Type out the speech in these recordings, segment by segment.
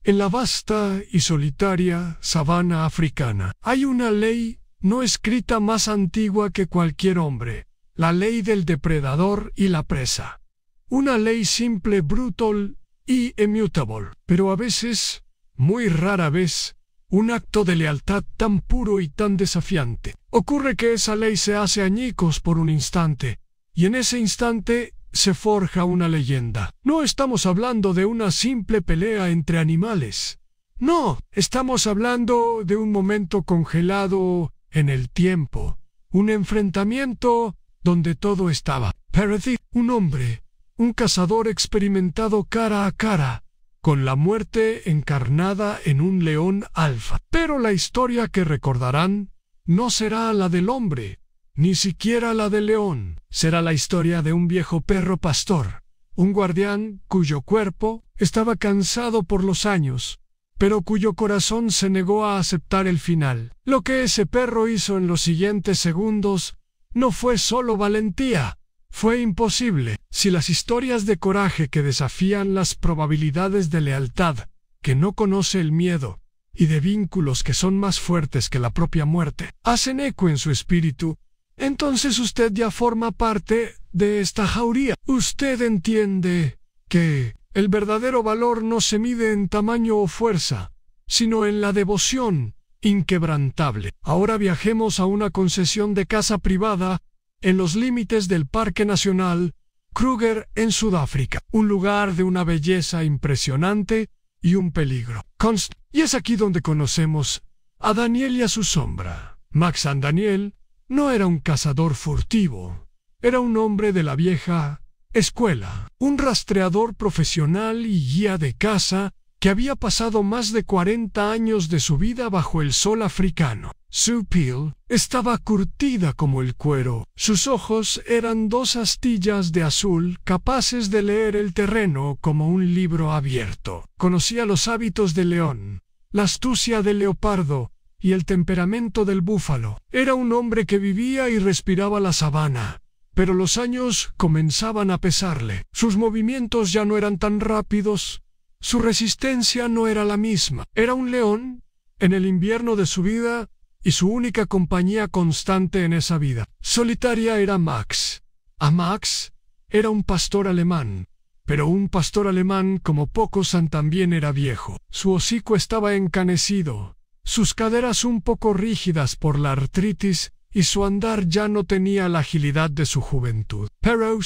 En la vasta y solitaria sabana africana hay una ley no escrita más antigua que cualquier hombre, la ley del depredador y la presa. Una ley simple, brutal y inmutable, pero a veces, muy rara vez, un acto de lealtad tan puro y tan desafiante. Ocurre que esa ley se hace añicos por un instante, y en ese instante se forja una leyenda. No estamos hablando de una simple pelea entre animales. No, estamos hablando de un momento congelado en el tiempo, un enfrentamiento donde todo estaba. Peretti, un hombre, un cazador experimentado cara a cara, con la muerte encarnada en un león alfa. Pero la historia que recordarán no será la del hombre, ni siquiera la del león. Será la historia de un viejo perro pastor, un guardián cuyo cuerpo estaba cansado por los años, pero cuyo corazón se negó a aceptar el final. Lo que ese perro hizo en los siguientes segundos no fue solo valentía, fue imposible. Si las historias de coraje que desafían las probabilidades de lealtad, que no conoce el miedo, y de vínculos que son más fuertes que la propia muerte, hacen eco en su espíritu, entonces usted ya forma parte de esta jauría. Usted entiende que el verdadero valor no se mide en tamaño o fuerza, sino en la devoción inquebrantable. Ahora viajemos a una concesión de caza privada en los límites del Parque Nacional Kruger en Sudáfrica, un lugar de una belleza impresionante y un peligro constante. Y es aquí donde conocemos a Daniel y a su sombra. Max Daniel no era un cazador furtivo, era un hombre de la vieja escuela, un rastreador profesional y guía de caza que había pasado más de 40 años de su vida bajo el sol africano. Su piel estaba curtida como el cuero, sus ojos eran dos astillas de azul capaces de leer el terreno como un libro abierto. Conocía los hábitos del león, la astucia del leopardo y el temperamento del búfalo. Era un hombre que vivía y respiraba la sabana, pero los años comenzaban a pesarle. Sus movimientos ya no eran tan rápidos, su resistencia no era la misma. Era un león en el invierno de su vida y su única compañía constante en esa vida solitaria era Max. A Max era un pastor alemán, pero un pastor alemán como pocos también era viejo. Su hocico estaba encanecido, sus caderas un poco rígidas por la artritis y su andar ya no tenía la agilidad de su juventud. Pero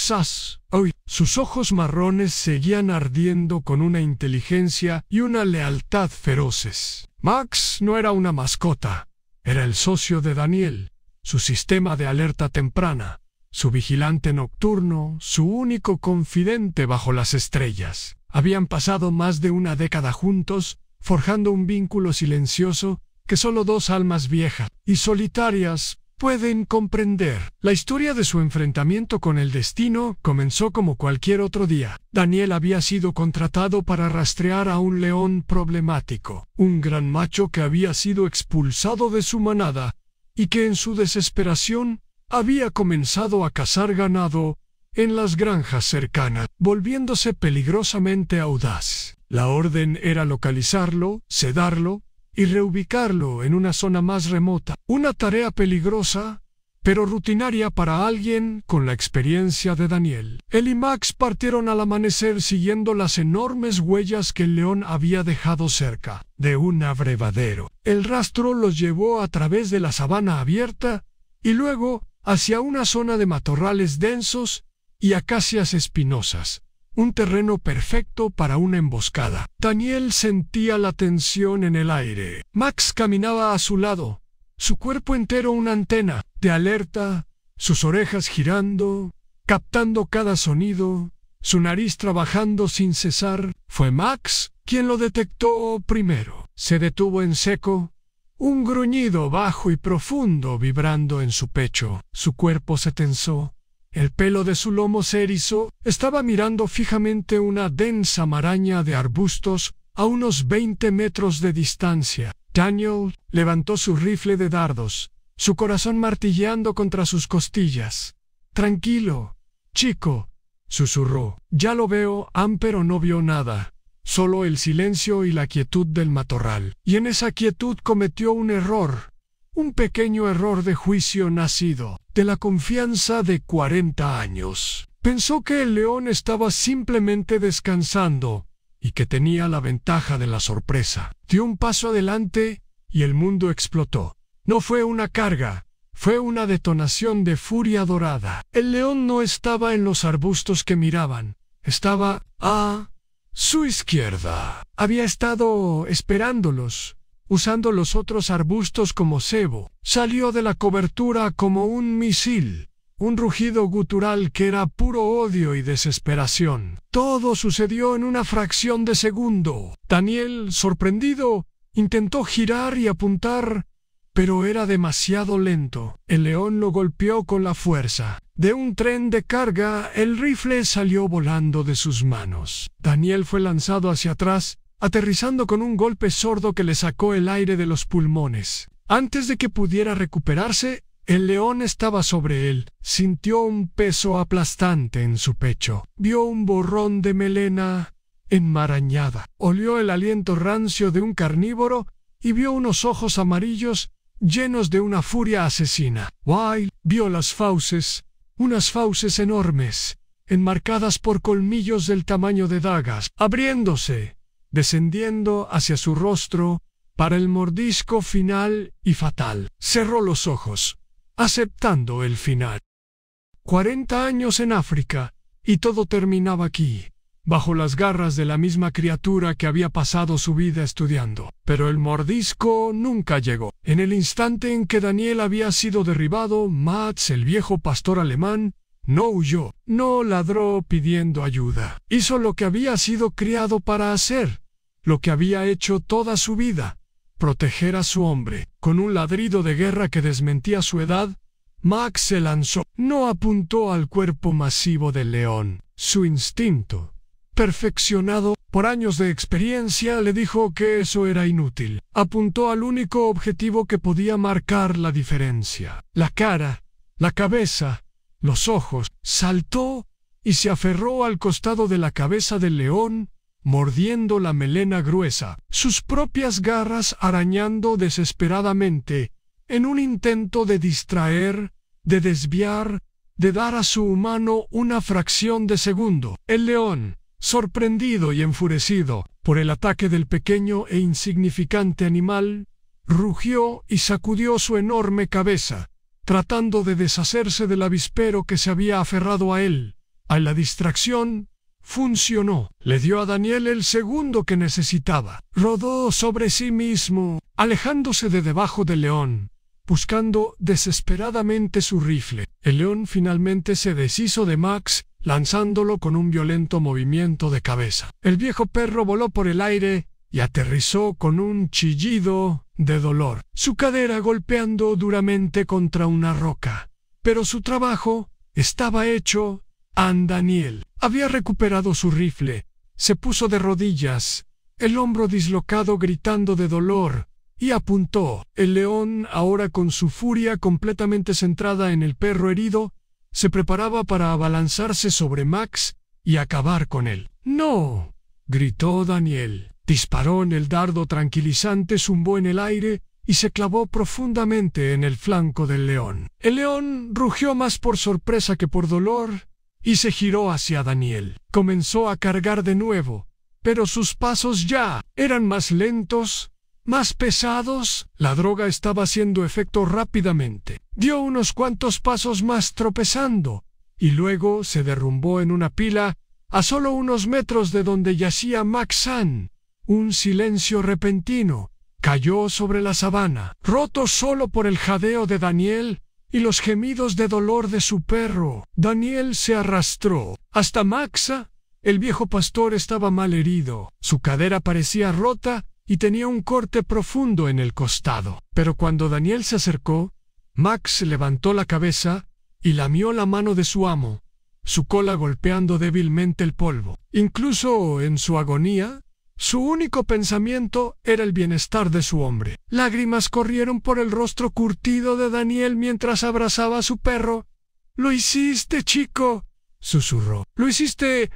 hoy, sus ojos marrones seguían ardiendo con una inteligencia y una lealtad feroces. Max no era una mascota, era el socio de Daniel, su sistema de alerta temprana, su vigilante nocturno, su único confidente bajo las estrellas. Habían pasado más de una década juntos, forjando un vínculo silencioso que solo dos almas viejas y solitarias pueden comprender. La historia de su enfrentamiento con el destino comenzó como cualquier otro día. Daniel había sido contratado para rastrear a un león problemático, un gran macho que había sido expulsado de su manada y que en su desesperación había comenzado a cazar ganado en las granjas cercanas, volviéndose peligrosamente audaz. La orden era localizarlo, sedarlo y reubicarlo en una zona más remota. Una tarea peligrosa, pero rutinaria para alguien con la experiencia de Daniel. Él y Max partieron al amanecer siguiendo las enormes huellas que el león había dejado cerca de un abrevadero. El rastro los llevó a través de la sabana abierta y luego hacia una zona de matorrales densos y acacias espinosas. Un terreno perfecto para una emboscada. Daniel sentía la tensión en el aire. Max caminaba a su lado, su cuerpo entero una antena de alerta, sus orejas girando, captando cada sonido, su nariz trabajando sin cesar. Fue Max quien lo detectó primero. Se detuvo en seco, un gruñido bajo y profundo vibrando en su pecho. Su cuerpo se tensó. El pelo de su lomo se erizó. Estaba mirando fijamente una densa maraña de arbustos a unos 20 metros de distancia. Daniel levantó su rifle de dardos, su corazón martilleando contra sus costillas. «Tranquilo, chico», susurró. «Ya lo veo, pero no vio nada. solo el silencio y la quietud del matorral. Y en esa quietud cometió un error, un pequeño error de juicio nacido de la confianza de 40 años. Pensó que el león estaba simplemente descansando y que tenía la ventaja de la sorpresa. Dio un paso adelante y el mundo explotó. No fue una carga, fue una detonación de furia dorada. El león no estaba en los arbustos que miraban, estaba a su izquierda. Había estado esperándolos, usando los otros arbustos como cebo. Salió de la cobertura como un misil, un rugido gutural que era puro odio y desesperación. Todo sucedió en una fracción de segundo. Daniel, sorprendido, intentó girar y apuntar, pero era demasiado lento. El león lo golpeó con la fuerza. De un tren de carga, el rifle salió volando de sus manos. Daniel fue lanzado hacia atrás, aterrizando con un golpe sordo que le sacó el aire de los pulmones. Antes de que pudiera recuperarse, el león estaba sobre él. Sintió un peso aplastante en su pecho. Vio un borrón de melena enmarañada. Olió el aliento rancio de un carnívoro y vio unos ojos amarillos llenos de una furia asesina. Wild vio las fauces, unas fauces enormes, enmarcadas por colmillos del tamaño de dagas, abriéndose, descendiendo hacia su rostro para el mordisco final y fatal. Cerró los ojos, aceptando el final. 40 años en África, y todo terminaba aquí, bajo las garras de la misma criatura que había pasado su vida estudiando. Pero el mordisco nunca llegó. En el instante en que Daniel había sido derribado, Max, el viejo pastor alemán, no huyó, no ladró pidiendo ayuda. Hizo lo que había sido criado para hacer, lo que había hecho toda su vida: proteger a su hombre. Con un ladrido de guerra que desmentía su edad, Max se lanzó. No apuntó al cuerpo masivo del león. Su instinto, perfeccionado por años de experiencia, le dijo que eso era inútil. Apuntó al único objetivo que podía marcar la diferencia: la cara, la cabeza, los ojos. Saltó y se aferró al costado de la cabeza del león, mordiendo la melena gruesa, sus propias garras arañando desesperadamente, en un intento de distraer, de desviar, de dar a su humano una fracción de segundo. El león, sorprendido y enfurecido por el ataque del pequeño e insignificante animal, rugió y sacudió su enorme cabeza, tratando de deshacerse del avispero que se había aferrado a él. A la distracción funcionó. Le dio a Daniel el segundo que necesitaba. Rodó sobre sí mismo, alejándose de debajo del león, buscando desesperadamente su rifle. El león finalmente se deshizo de Max, lanzándolo con un violento movimiento de cabeza. El viejo perro voló por el aire y aterrizó con un chillido de dolor, su cadera golpeando duramente contra una roca. Pero su trabajo estaba hecho. Daniel había recuperado su rifle, se puso de rodillas, el hombro dislocado gritando de dolor, y apuntó. El león, ahora con su furia completamente centrada en el perro herido, se preparaba para abalanzarse sobre Max y acabar con él. ¡No!, gritó Daniel. Disparó en el dardo tranquilizante, zumbó en el aire y se clavó profundamente en el flanco del león. El león rugió más por sorpresa que por dolor y se giró hacia Daniel. Comenzó a cargar de nuevo, pero sus pasos ya eran más lentos, más pesados. La droga estaba haciendo efecto rápidamente. Dio unos cuantos pasos más tropezando, y luego se derrumbó en una pila a solo unos metros de donde yacía Max San. Un silencio repentino cayó sobre la sabana, roto solo por el jadeo de Daniel y los gemidos de dolor de su perro. Daniel se arrastró hasta Maxa. El viejo pastor estaba mal herido. Su cadera parecía rota y tenía un corte profundo en el costado. Pero cuando Daniel se acercó, Max levantó la cabeza y lamió la mano de su amo, su cola golpeando débilmente el polvo. Incluso en su agonía, su único pensamiento era el bienestar de su hombre. Lágrimas corrieron por el rostro curtido de Daniel mientras abrazaba a su perro. «Lo hiciste, chico», susurró. «Lo hiciste.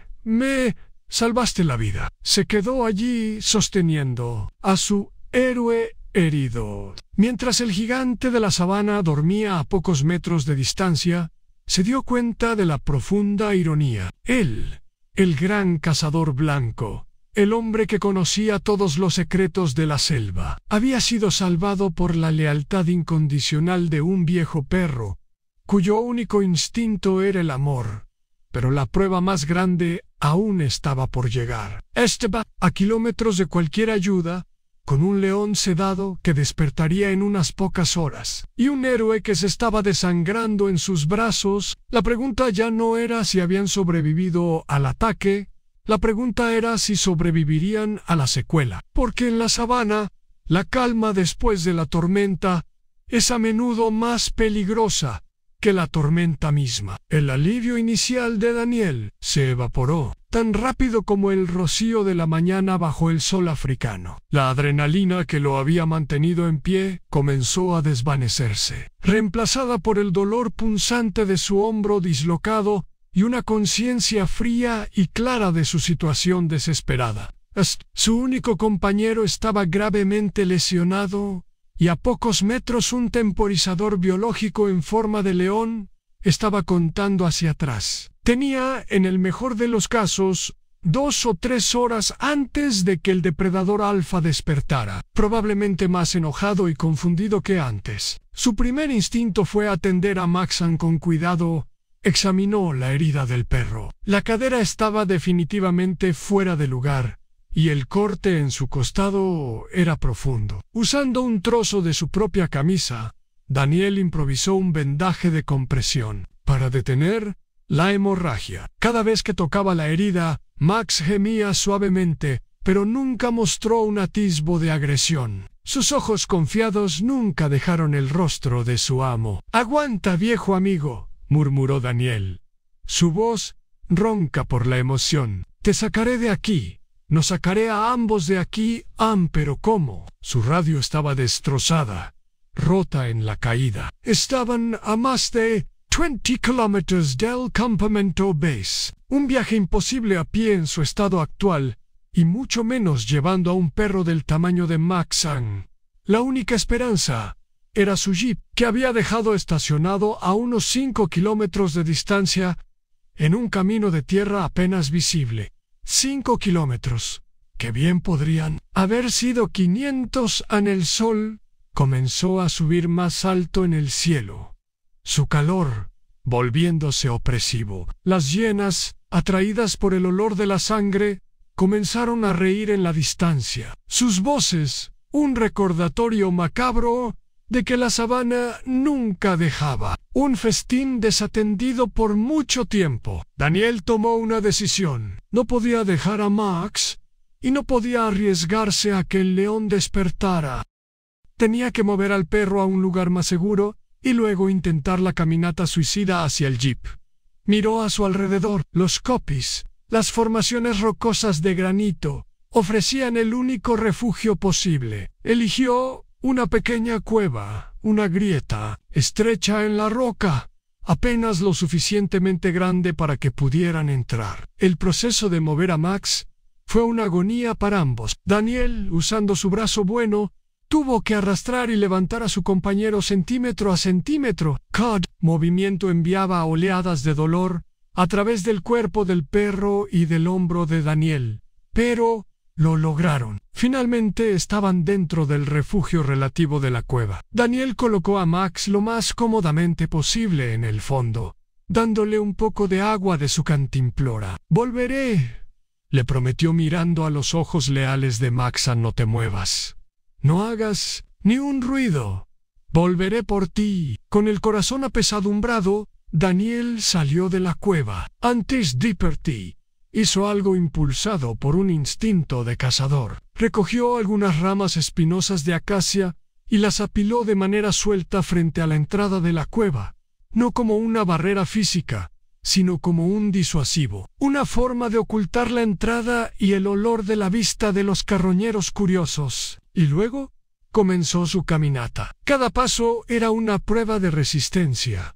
salvaste la vida. Se quedó allí sosteniendo a su héroe herido. Mientras el gigante de la sabana dormía a pocos metros de distancia, se dio cuenta de la profunda ironía. Él, el gran cazador blanco, el hombre que conocía todos los secretos de la selva, había sido salvado por la lealtad incondicional de un viejo perro, cuyo único instinto era el amor. Pero la prueba más grande aún estaba por llegar. Estaba a kilómetros de cualquier ayuda, con un león sedado que despertaría en unas pocas horas, y un héroe que se estaba desangrando en sus brazos. La pregunta ya no era si habían sobrevivido al ataque, la pregunta era si sobrevivirían a la secuela. Porque en la sabana, la calma después de la tormenta es a menudo más peligrosa que la tormenta misma. El alivio inicial de Daniel se evaporó tan rápido como el rocío de la mañana bajo el sol africano. La adrenalina que lo había mantenido en pie comenzó a desvanecerse, reemplazada por el dolor punzante de su hombro dislocado y una conciencia fría y clara de su situación desesperada. Su único compañero estaba gravemente lesionado, y a pocos metros un temporizador biológico en forma de león estaba contando hacia atrás. Tenía, en el mejor de los casos, 2 o 3 horas antes de que el depredador alfa despertara, probablemente más enojado y confundido que antes. Su primer instinto fue atender a Maxan con cuidado. Examinó la herida del perro. La cadera estaba definitivamente fuera de lugar, y el corte en su costado era profundo. Usando un trozo de su propia camisa, Daniel improvisó un vendaje de compresión para detener la hemorragia. Cada vez que tocaba la herida, Max gemía suavemente, pero nunca mostró un atisbo de agresión. Sus ojos confiados nunca dejaron el rostro de su amo. «Aguanta, viejo amigo», murmuró Daniel, su voz ronca por la emoción. «Te sacaré de aquí. Nos sacaré a ambos de aquí». «Pero ¿cómo?». Su radio estaba destrozada, rota en la caída. Estaban a más de 20 kilómetros del campamento base. Un viaje imposible a pie en su estado actual, y mucho menos llevando a un perro del tamaño de Maxan. La única esperanza era su jeep, que había dejado estacionado a unos 5 kilómetros de distancia en un camino de tierra apenas visible. 5 kilómetros, que bien podrían haber sido 500 en el sol, comenzó a subir más alto en el cielo, su calor volviéndose opresivo. Las hienas, atraídas por el olor de la sangre, comenzaron a reír en la distancia. Sus voces, un recordatorio macabro de que la sabana nunca dejaba un festín desatendido por mucho tiempo. Daniel tomó una decisión. No podía dejar a Max y no podía arriesgarse a que el león despertara. Tenía que mover al perro a un lugar más seguro y luego intentar la caminata suicida hacia el jeep. Miró a su alrededor. Los copis, las formaciones rocosas de granito, ofrecían el único refugio posible. Eligió una pequeña cueva, una grieta, estrecha en la roca, apenas lo suficientemente grande para que pudieran entrar. El proceso de mover a Max fue una agonía para ambos. Daniel, usando su brazo bueno, tuvo que arrastrar y levantar a su compañero centímetro a centímetro. Cada movimiento enviaba oleadas de dolor a través del cuerpo del perro y del hombro de Daniel, pero lo lograron. Finalmente estaban dentro del refugio relativo de la cueva. Daniel colocó a Max lo más cómodamente posible en el fondo, dándole un poco de agua de su cantimplora. «Volveré», le prometió mirando a los ojos leales de Max. «No te muevas. No hagas ni un ruido. Volveré por ti». Con el corazón apesadumbrado, Daniel salió de la cueva. Antes de partir, hizo algo impulsado por un instinto de cazador. Recogió algunas ramas espinosas de acacia y las apiló de manera suelta frente a la entrada de la cueva, no como una barrera física, sino como un disuasivo, una forma de ocultar la entrada y el olor de la vista de los carroñeros curiosos. Y luego comenzó su caminata. Cada paso era una prueba de resistencia.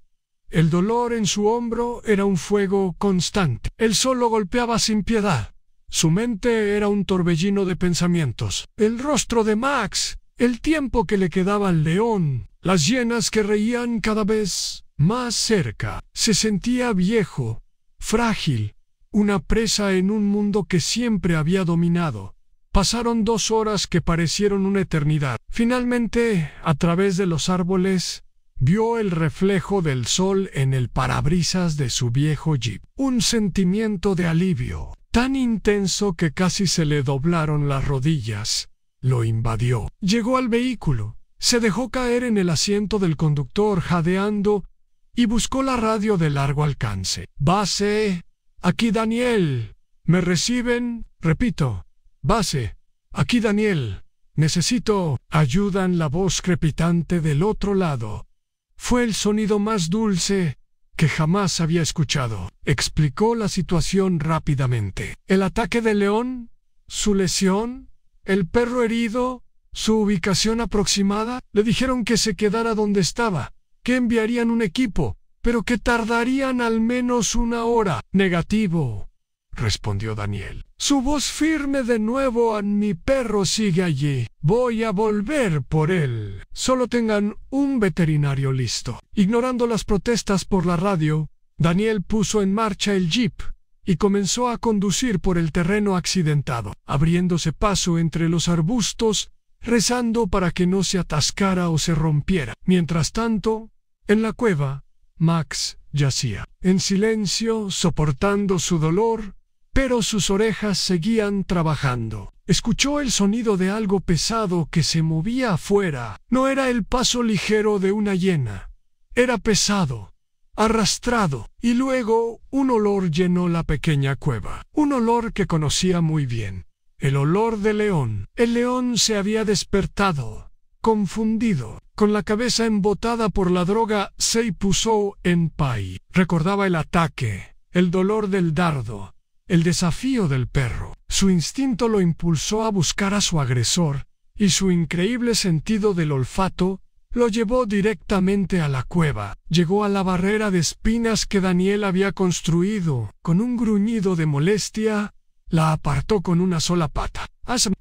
El dolor en su hombro era un fuego constante. El sol lo golpeaba sin piedad. Su mente era un torbellino de pensamientos. El rostro de Max, el tiempo que le quedaba al león, las hienas que reían cada vez más cerca. Se sentía viejo, frágil, una presa en un mundo que siempre había dominado. Pasaron 2 horas que parecieron una eternidad. Finalmente, a través de los árboles, vio el reflejo del sol en el parabrisas de su viejo jeep. Un sentimiento de alivio, tan intenso que casi se le doblaron las rodillas, lo invadió. Llegó al vehículo, se dejó caer en el asiento del conductor jadeando y buscó la radio de largo alcance. «Base, aquí Daniel. ¿Me reciben?» «Repito, base, aquí Daniel. Necesito ayuda». En la voz crepitante del otro lado. Fue el sonido más dulce que jamás había escuchado. Explicó la situación rápidamente. El ataque del león, su lesión, el perro herido, su ubicación aproximada. Le dijeron que se quedara donde estaba, que enviarían un equipo, pero que tardarían al menos 1 hora. «Negativo», respondió Daniel. Su voz firme de nuevo. «Mi perro sigue allí. Voy a volver por él. Solo tengan un veterinario listo». Ignorando las protestas por la radio, Daniel puso en marcha el jeep y comenzó a conducir por el terreno accidentado, abriéndose paso entre los arbustos, rezando para que no se atascara o se rompiera. Mientras tanto, en la cueva, Max yacía, en silencio, soportando su dolor, pero sus orejas seguían trabajando. Escuchó el sonido de algo pesado que se movía afuera. No era el paso ligero de una hiena. Era pesado, arrastrado, y luego un olor llenó la pequeña cueva. Un olor que conocía muy bien. El olor de león. El león se había despertado, confundido, con la cabeza embotada por la droga. Se puso en pie. Recordaba el ataque, el dolor del dardo, el desafío del perro. Su instinto lo impulsó a buscar a su agresor, y su increíble sentido del olfato lo llevó directamente a la cueva. Llegó a la barrera de espinas que Daniel había construido. Con un gruñido de molestia, la apartó con una sola pata.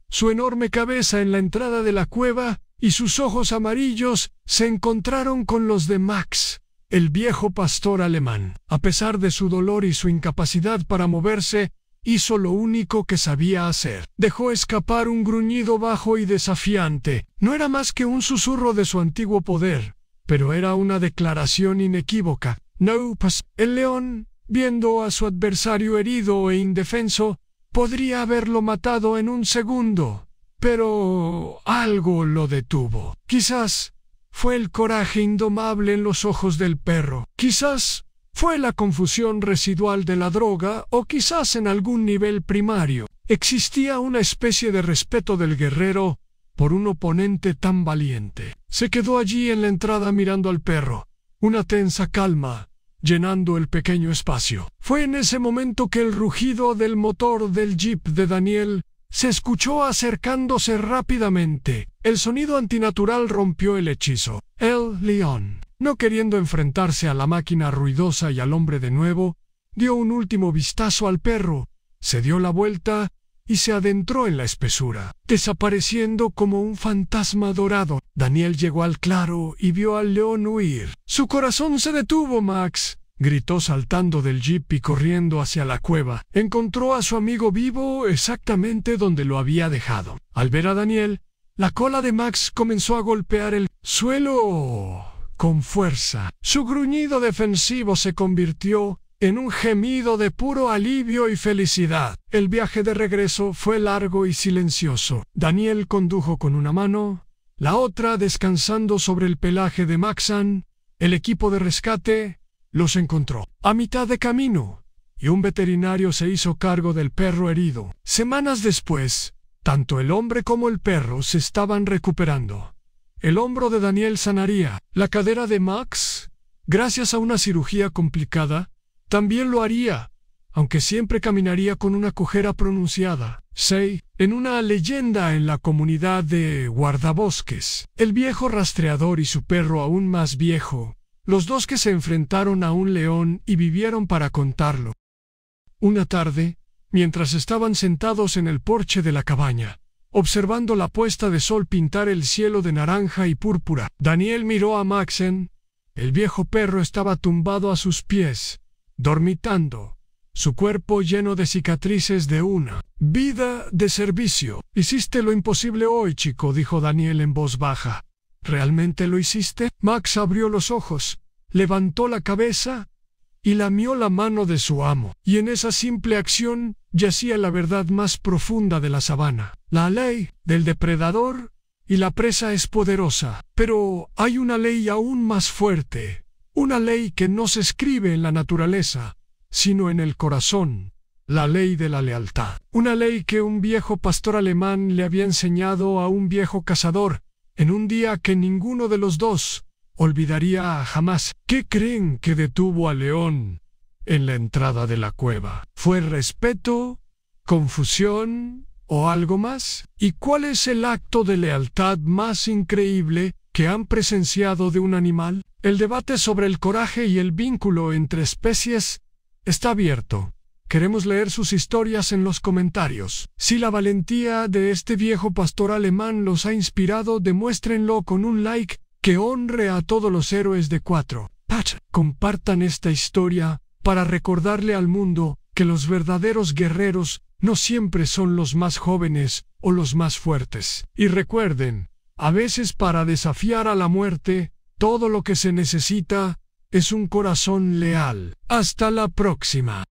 Su enorme cabeza en la entrada de la cueva y sus ojos amarillos se encontraron con los de Max, el viejo pastor alemán. A pesar de su dolor y su incapacidad para moverse, hizo lo único que sabía hacer. Dejó escapar un gruñido bajo y desafiante. No era más que un susurro de su antiguo poder, pero era una declaración inequívoca. «No pass». El león, viendo a su adversario herido e indefenso, podría haberlo matado en un segundo, pero algo lo detuvo. Quizás fue el coraje indomable en los ojos del perro. Quizás fue la confusión residual de la droga, o quizás en algún nivel primario existía una especie de respeto del guerrero por un oponente tan valiente. Se quedó allí en la entrada mirando al perro, una tensa calma llenando el pequeño espacio. Fue en ese momento que el rugido del motor del jeep de Daniel se escuchó acercándose rápidamente. El sonido antinatural rompió el hechizo. El león, no queriendo enfrentarse a la máquina ruidosa y al hombre de nuevo, dio un último vistazo al perro, se dio la vuelta y se adentró en la espesura, desapareciendo como un fantasma dorado. Daniel llegó al claro y vio al león huir. «Su corazón se detuvo, Max», gritó saltando del jeep y corriendo hacia la cueva. Encontró a su amigo vivo exactamente donde lo había dejado. Al ver a Daniel, la cola de Max comenzó a golpear el suelo con fuerza. Su gruñido defensivo se convirtió en un gemido de puro alivio y felicidad. El viaje de regreso fue largo y silencioso. Daniel condujo con una mano, la otra descansando sobre el pelaje de Maxan. El equipo de rescate los encontró a mitad de camino, y un veterinario se hizo cargo del perro herido. Semanas después, tanto el hombre como el perro se estaban recuperando. El hombro de Daniel sanaría. La cadera de Max, gracias a una cirugía complicada, también lo haría, aunque siempre caminaría con una cojera pronunciada. En una leyenda en la comunidad de guardabosques, el viejo rastreador y su perro aún más viejo, los dos que se enfrentaron a un león y vivieron para contarlo. Una tarde, mientras estaban sentados en el porche de la cabaña, observando la puesta de sol pintar el cielo de naranja y púrpura. Daniel miró a Maxen. El viejo perro estaba tumbado a sus pies, dormitando, su cuerpo lleno de cicatrices de una vida de servicio. «Hiciste lo imposible hoy, chico», dijo Daniel en voz baja. «¿Realmente lo hiciste?» Max abrió los ojos, levantó la cabeza y lamió la mano de su amo. Y en esa simple acción yacía la verdad más profunda de la sabana. La ley del depredador y la presa es poderosa, pero hay una ley aún más fuerte, una ley que no se escribe en la naturaleza, sino en el corazón, la ley de la lealtad. Una ley que un viejo pastor alemán le había enseñado a un viejo cazador, en un día que ninguno de los dos olvidaría jamás. ¿Qué creen que detuvo al león en la entrada de la cueva? ¿Fue respeto, confusión o algo más? ¿Y cuál es el acto de lealtad más increíble que han presenciado de un animal? El debate sobre el coraje y el vínculo entre especies está abierto. Queremos leer sus historias en los comentarios. Si la valentía de este viejo pastor alemán los ha inspirado, demuéstrenlo con un like que honre a todos los héroes de 4Patch. Compartan esta historia para recordarle al mundo que los verdaderos guerreros no siempre son los más jóvenes o los más fuertes. Y recuerden, a veces para desafiar a la muerte, todo lo que se necesita es un corazón leal. Hasta la próxima.